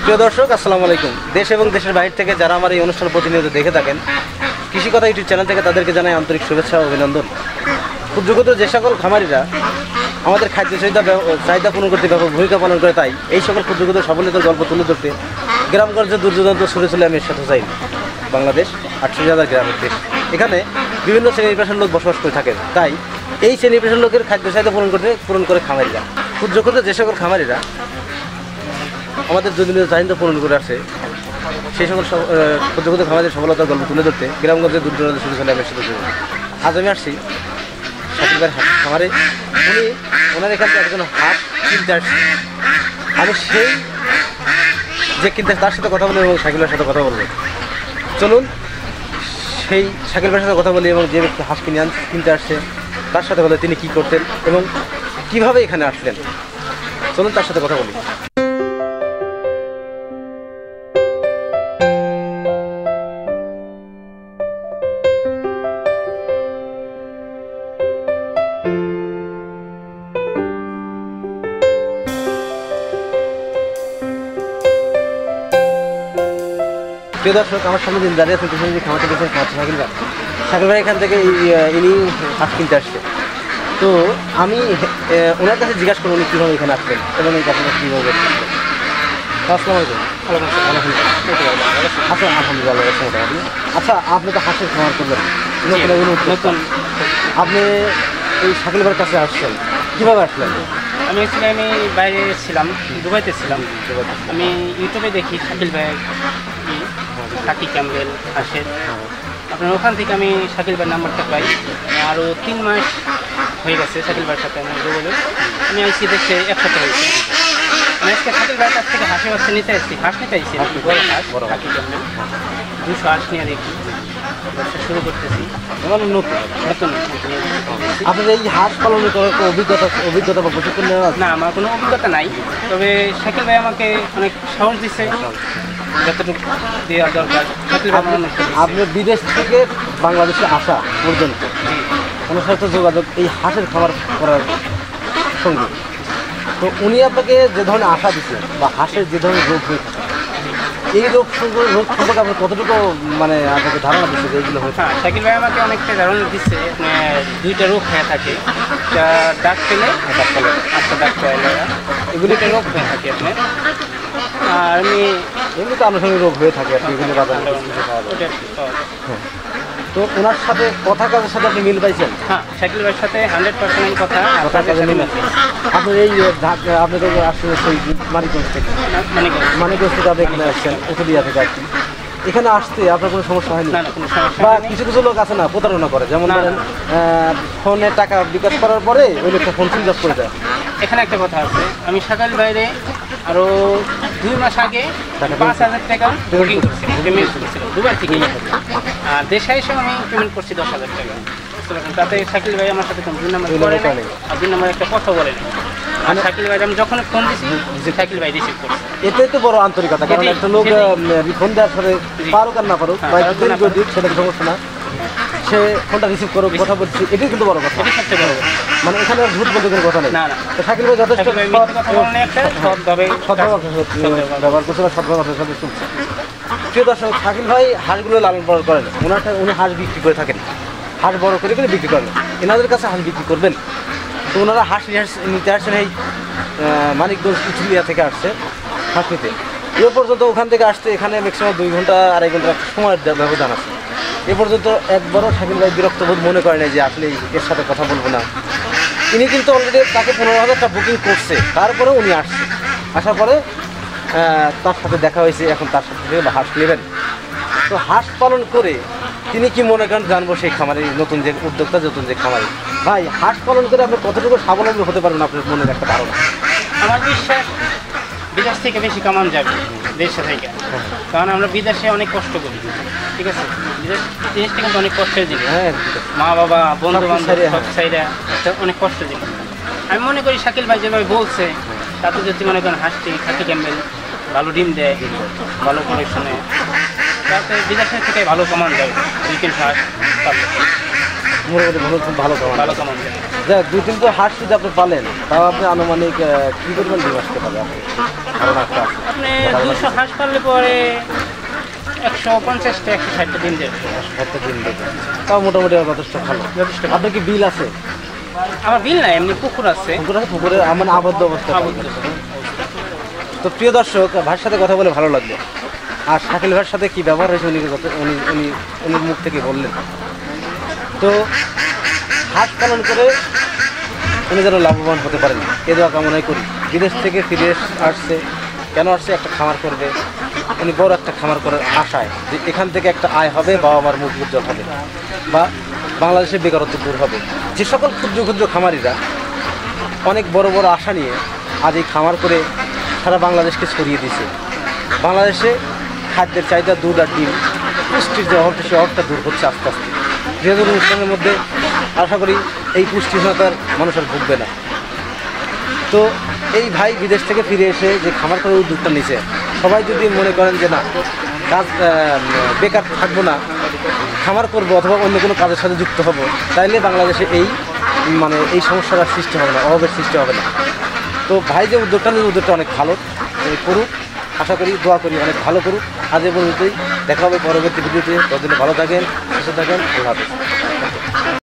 প্রিয় দর্শক, আসসালামু আলাইকুম। দেশ এবং দেশের বাইরে থেকে যারা আমার এই অনুষ্ঠান প্রতিনিয়ত দেখে থাকেন, কৃষি কথা ইউটিউব চ্যানেল থেকে তাদেরকে জানাই আন্তরিক শুভেচ্ছা ও অভিনন্দন। ক্ষুদ্র ক্ষুদ্র যে সকল খামারিরা আমাদের খাদ্য চাহিদা পূরণ করতে ব্যাপক ভূমিকা পালন করে, তাই এই সকল ক্ষুদ্র ক্ষুদ্র সাফল্যের গল্প তুলে ধরতে গ্রামগঞ্জের দূরদূরান্ত ছুটে চলে আমি সাথে চাই। বাংলাদেশ 68,000 গ্রামের দেশ, এখানে বিভিন্ন শ্রেণীর পেশার লোক বসবাস করে থাকেন। তাই এই শ্রেণী পেশার লোকের খাদ্য চাহিদা পূরণ করে খামারিরা। ক্ষুদ্র ক্ষুদ্র যে সকল খামারিরা আমাদের দৈনন্দিন চাহিদা পূরণ করে আসে, সেই সকল ক্ষুদ্র ক্ষুদ্র খামারের সফলতার গল্প তুলে ধরতে গ্রামগঞ্জের দূর দূরান্ত শুরু চলে আমি সাথে চাই। আজ আমি আসছি শাকিল ভাইয়ের খামারে। ওনার এখান থেকে একজন হাঁস কিনতে আসছি। আমি সেই যে কিনতে তার সাথে কথা বলি এবং শাকিল ভাইয়ের সাথে কথা বলবো। চলুন সেই শাকিল ভাইয়ের সাথে কথা বলি এবং যে ব্যক্তি হাঁস কিনতে আসছে তার সাথে বলে তিনি কী করতেন এবং কিভাবে এখানে আসলেন। চলুন তার সাথে কথা বলি। প্রিয় দর্শক, আমার সামনে দিন দাঁড়িয়ে আছেন পিছনে যে খামারটা গেছেন শাকিল ভাই এখান থেকে ইনি হাঁস কিনতে আসছে। তো আমি ওনার কাছে জিজ্ঞাসা করবো উনি কীভাবে এখানে আসবেন এবং এই কাজটা কীভাবে করছেন। আসসালামু আলাইকুম। আচ্ছা, আলহামদুলিল্লাহ ভালো আছেন আপনি? আচ্ছা, আপনি তো হাঁসের খামার করলেন নতুন, আপনি এই শাকিল ভাইয়ের কাছে আসছেন, কীভাবে আসলেন? আমি বাইরে ছিলাম, দুবাইতে ছিলাম। আমি ইউটিউবে দেখি শাকিল ভাই খাকি ক্যাম্বেল হাঁসের, আপনার ওখান থেকে আমি শাকিল ভাইয়ের নাম্বারটা পাই। আরও 3 মাস হয়ে গেছে শাকিল ভাইয়ের সাথে আমার বলে আমি আইসি দেখতে 1 সপ্তাহ হয়েছে। আমি আজকে শাকিল ভাইয়ের কাছ থেকে হাঁসের বাচ্চা নিতে আসছি, হাঁস নিতে আসছি, বড় খাকি ক্যাম্বেল 200 হাঁস নিয়ে দেখি ব্যবসা শুরু করতেছি। নতুন আপনার এই হাঁস পালনের করার অভিজ্ঞতা বা প্রশিক্ষণ নেওয়া? না, আমার কোনো অভিজ্ঞতা নাই, তবে শাকিল ভাই আমাকে অনেক সাহস দিচ্ছে যতটুকু দেওয়ার দরকার। আপনি বিদেশ থেকে বাংলাদেশে আসা পর্যন্ত ওনার সাথে যোগাযোগ এই হাঁসের খাবার করার সঙ্গে, তো উনি আপনাকে যে ধরনের আশা দিচ্ছে বা হাঁসের যে ধরনের রোগ হয়ে থাকে, এই রোগ সম্পর্কে আপনার কতটুকু মানে আপনাকে ধারণা দিচ্ছে যে এইগুলো হয়েছে? হ্যাঁ, শাকিল ভাই আমাকে অনেকটা ধারণা দিচ্ছে। 2টা রোগ হয়ে থাকে, ডাক পেলে আচ্ছা ডাক পেলে এগুলি একটা রোগ হয়ে থাকে আপনার। আর আমি এমনি তো আনুষঙ্গিক রোগ হয়ে থাকে আপনি এখানে বাজারে তো ওনার সাথে কথা কাজের সাথে আপনি মিল পাইছেন? হ্যাঁ, শাকিল ভাইয়ের সাথে 100% কথা কাজে মিল আছে। আপনার এই আপনি তো আসলে সেই মানিকগঞ্জ থেকে আপনি এখানে আসছেন উত্তরদিয়া থেকে আর কি, এখানে আসতে আপনার কোনো সমস্যা হয়নি? বা কিছু কিছু লোক আছে না প্রতারণা করে, যেমন ধরেন ফোনে টাকা বিকাশ করার পরে ওই লোকটা ফোন সুইচ অফ করে দেয়। এখানে একটা কথা আছে, আমি শাকিল বাইরে আরও 2 মাস আগে 5,000 টাকা পেমেন্ট করছিল দুবার থেকে। আর দেশে এসে আমি পেমেন্ট করছি 10,000 টাকা। তাতে শাকিল ভাই আমার সাথে 2 নাম্বার করে নেয় আর 2 নাম্বার একটা কথা বলে নেয়। আর শাকিল ভাই আমি যখন ফোন দিছি শাকিল ভাই রিসিভ করছে। এটাই তো বড় আন্তরিকতা, কারণ একটা লোক ফোন দেওয়ার পরে পারুক আর না পারুক সেটা সমস্যা না, সে ফোনটা রিসিভ করুক, কথা বলছি, এটাই কিন্তু বড় কথা। সবচেয়ে বড় কথা, মানে এখানে আর ঝুট বলতে কোনো কথা নেই। না না, শাকিল ভাই যথেষ্ট ব্যবহার করছে, সদ্ভাবে সাথে চলছে। প্রিয় দর্শক, শাকিল ভাই হাঁসগুলো লালন পালন করেন, উনি হাঁস বিক্রি করে থাকেন, হাঁস বড় করে বিক্রি করেন। এনাদের কাছে হাঁস বিক্রি করবেন, তো ওনারা হাঁস নিতে আসছেন এই মানিকগঞ্জ উচুলিয়া থেকে আসছে হাঁস নিতে। এ পর্যন্ত ওখান থেকে আসতে এখানে ম্যাক্সিমাম 2 ঘন্টা 2.5 ঘন্টা সময়ের ব্যবধান আছে। এ পর্যন্ত একবারও শাকিল ভাই বিরক্ত বোধ মনে করে নাই যে আসলে এর সাথে কথা বলবো না। ইনি কিন্তু অলরেডি তাকে 15,000 টাকা বুকিং করছে, তারপরে উনি আসছে, আসার পরে তার সাথে দেখা হয়েছে, এখন তার সাথে হাঁস নেবেন। তো হাঁস পালন করে তিনি কি মনে করেন জানবো সেই খামারে, নতুন যে উদ্যোক্তা, নতুন যে খামারে। ভাই, হাঁস পালন করে আপনি কতটুকু স্বাবলম্বী হতে পারবেন আপনার মনের একটা ধারণা? আমার বিশ্বাস বিদেশ থেকে বেশি কামান যাবে দেশে থেকে, কারণ আমরা বিদেশে অনেক কষ্ট করি, ঠিক আছে? বিদেশ জিনিসটা কিন্তু অনেক কষ্টের জিনিস। হ্যাঁ, মা বাবা বন্ধু বান্ধব সব সাইডা অনেক কষ্টের জিনিস। আমি মনে করি শাকিল ভাই যেভাবে বলছে তাতে যদি মনে করেন হাঁসটি খাকি ক্যাম্বেল ভালো ডিম দেয়, ভালো কালেকশনে, তাতে বিদেশের থেকে ভালো কামান যাবে। 2-3 হাঁস ভালো কামান যায়। যাক, 2-3 হাঁস যদি আপনি পালেন, তাও আপনি আনুমানিক কী পরিমাণ ডিম আসতে পারবে? আপনার ধারণা একটা আছে? আপনি 200 হাঁস পারলে পরে 150টা 160টা দিন দেবে। একটা দিন দেবে, তাও মোটামুটি যথেষ্ট ভালো। যথেষ্ট। আপনার কি বিল আছে? আমার বিল নাই, এমনি পুকুর আছে। পুকুরে মানে আবদ্ধ অবস্থা। আবদ্ধ। তো প্রিয় দর্শক, ভাইয়ের সাথে কথা বলে ভালো লাগলো। আর শাকিল ভাইয়ের সাথে কি ব্যবহার হয়েছে উনির মুখ থেকে বললেন। তো হাঁস পালন করে উনি যেন লাভবান হতে পারেন এ দোয়া কামনাই করি। বিদেশ থেকে ফিরে আসছে, কেন আসছে? একটা খামার করবে। উনি বড় একটা খামার করার আশায় যে এখান থেকে একটা আয় হবে, বাবা মার মুখ উজ্জ্বল হবে, বা বাংলাদেশের বেকারত্ব দূর হবে। যে সকল ক্ষুদ্র ক্ষুদ্র খামারিরা অনেক বড় বড় আশা নিয়ে আজ এই খামার করে সারা বাংলাদেশকে ছড়িয়ে দিয়েছে। বাংলাদেশে খাদ্যের চাহিদা, দুধ আর ডিম, পুষ্টির যে অভাবটা, সে অভাবটা দূর হচ্ছে আস্তে আস্তে। যেহেতু অনুষ্ঠানের মধ্যে আশা করি এই পুষ্টিহীনতার মানুষ আর ভুগবে না। তো এই ভাই বিদেশ থেকে ফিরে এসে যে খামার করার উদ্যোগটা নিয়েছে, সবাই যদি মনে করেন যে না কাজ বেকার থাকবো না, খামার করবো অথবা অন্য কোনো কাজের সাথে যুক্ত হব, তাইলে বাংলাদেশে এই সমস্যার সৃষ্টি হবে না, অভাবের সৃষ্টি হবে না। তো ভাই যে উদ্যোগটা নিয়ে, উদ্যোগটা অনেক ভালো করুক, আশা করি, দোয়া করি অনেক ভালো করুক। আজ এ পর্যন্তই, দেখা হবে পরবর্তী ভিডিওতে। ততদিনে ভালো থাকেন, সুস্থ থাকেন, আল্লাহ হাফেজ।